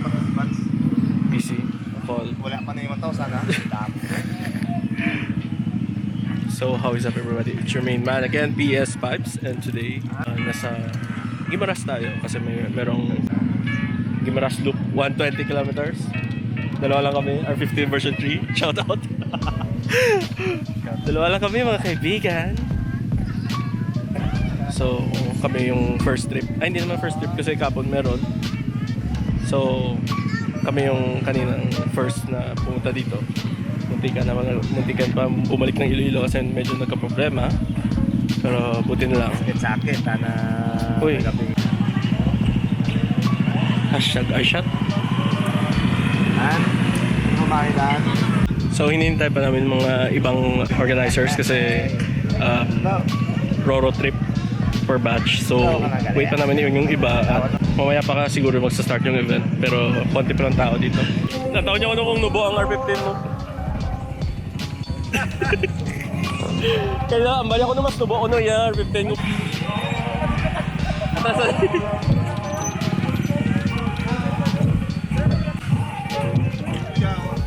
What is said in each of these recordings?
participants. PC. Call. Wala pa na yung 1,000 ha? So, how is up everybody? It's your main man again, PSPIPES. And today, nasa Guimaras tayo kasi merong Guimaras loop 120 kilometers. Dalawa lang kami, R15 version 3. Shout out! Dalawa lang kami mga kaibigan. So, kami yung first trip. Ay, hindi naman first trip kasi kapon meron. So, kami yung kaninang first na pumunta dito. Muntikan pa bumalik ng Iloilo kasi medyo nagka-problema. Pero buti na lang. Sakit na. Uy. Hashtag iShot. Kumakilan. So, hinihintay pa namin mga ibang organizers kasi Roro trip per batch. So, wait pa namin yung iba at mamaya pa ka siguro magsa-start yung event. Pero konti pa lang tao dito. Nataon niyo ano kung nubo ang R15 mo? Kaya ang bali ako na mas nubo ko no yan R15 mo.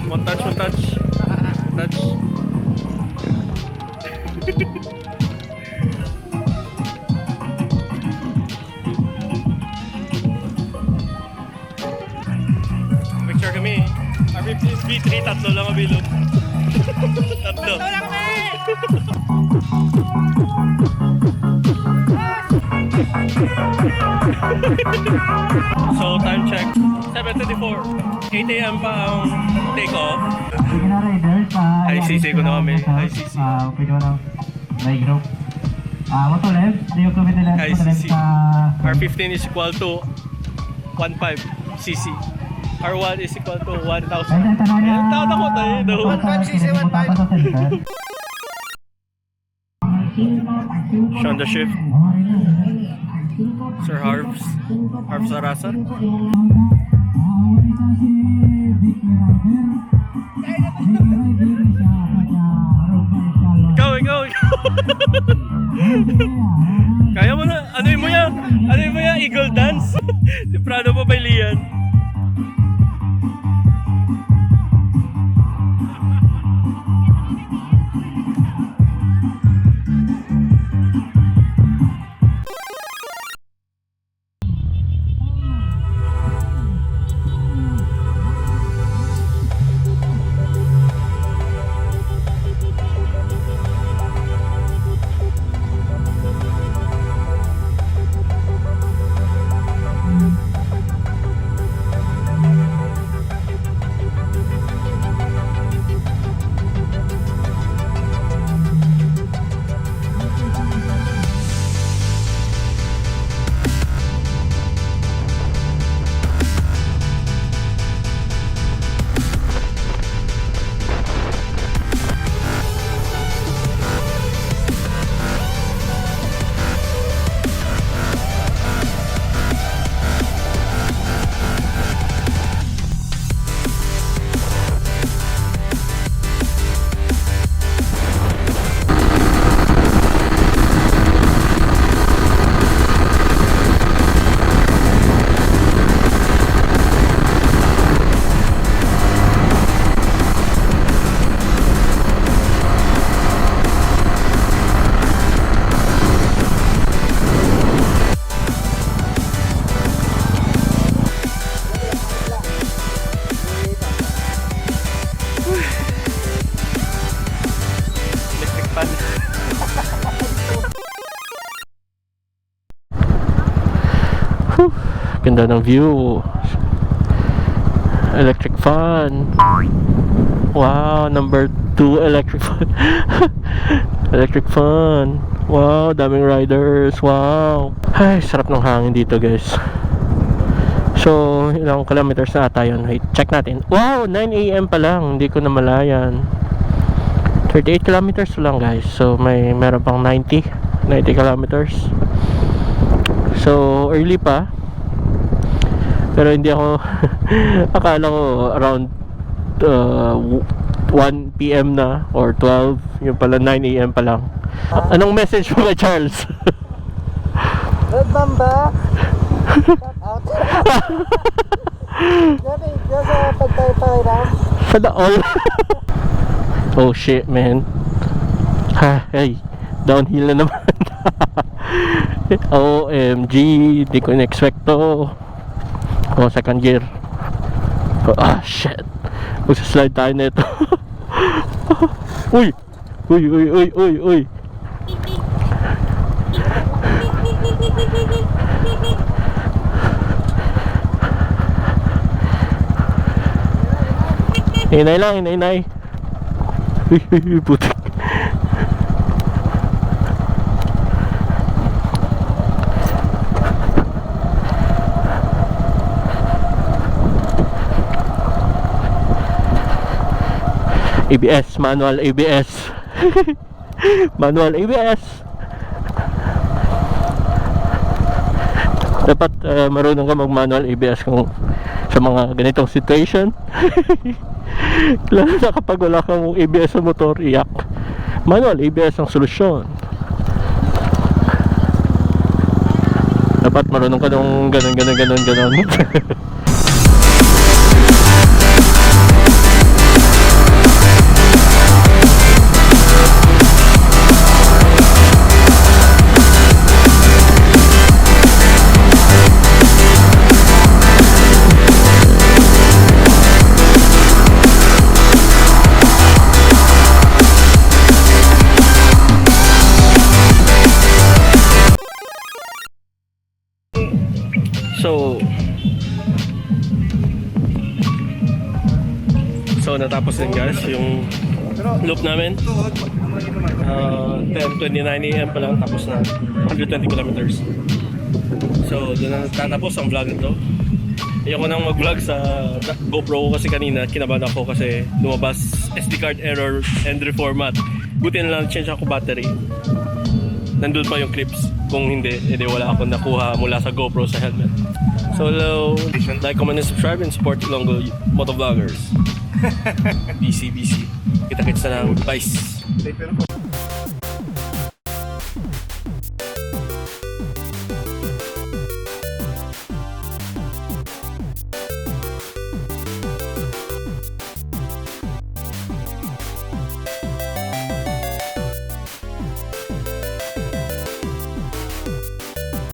One touch. Picture kami. R15 V3, tatlo lang kabilog. Tatlo lang kami! So, time check. 7:24. 8 AM pa ang take off. Sige na riders, ICC ko na kami. ICC. Pwede mo na by group. Motovlogger, di yung kumita lang ICC. sa R15 is equal to 15 cc. R1 is equal to 1,000. Ayan, taon ako tayo. 15 cc, 15. Siya on the shift. Sir Harvs Arasa. Ikaw. Kaya mo na. Ano mo yan? Eagle dance? Temprano pa ba Lian? Ganda ng view. Electric fan. Wow, number 2 electric fan. Electric fan. Wow, daming riders. Wow. Ay, sarap ng hangin dito, guys. So, ilang kilometers na ata yun. Wait, check natin. Wow, 9 AM pa lang. Hindi ko na malayan. 38 kilometers lang, guys. So, meron pang 90 kilometers. So, early pa. Pero hindi ako akala ko around 1 PM na or 12. Yung pala 9 AM pa lang. Anong message mo kay Charles? Red Mamba. Shout out. Sa pagtay-tay Sana all. Oh shit, man. Ha, hey. Downhill na naman. OMG. Di ko in-expect to. Oh, second gear. Oh, shit. Magsaslide tayo na ito. Uy! Uy, uy, uy, uy, uy. Inay lang, inay. Uy, uy, uy, putik. ABS, manual ABS. Manual ABS. Dapat marunong ka mag manual ABS kung sa mga ganitong situation. Lalo na kapag wala kang ABS sa motor, iyak. Manual ABS ang solusyon. Dapat marunong ka nung ganon. So natapos din guys yung loop namin. 10:29 AM pa lang, tapos na 120 kilometers. So doon na tatapos ang vlog nito. Ayoko nang mag-vlog sa GoPro ko kasi kanina kinabahan ako kasi lumabas SD card error and reformat. Buti na lang change ako battery. Nandun pa yung clips. Kung hindi, edi wala akong nakuha mula sa GoPro sa helmet. So like, comment, and subscribe and support Ilonggo Motovloggers. BC. Kita-kits na lang. Bye.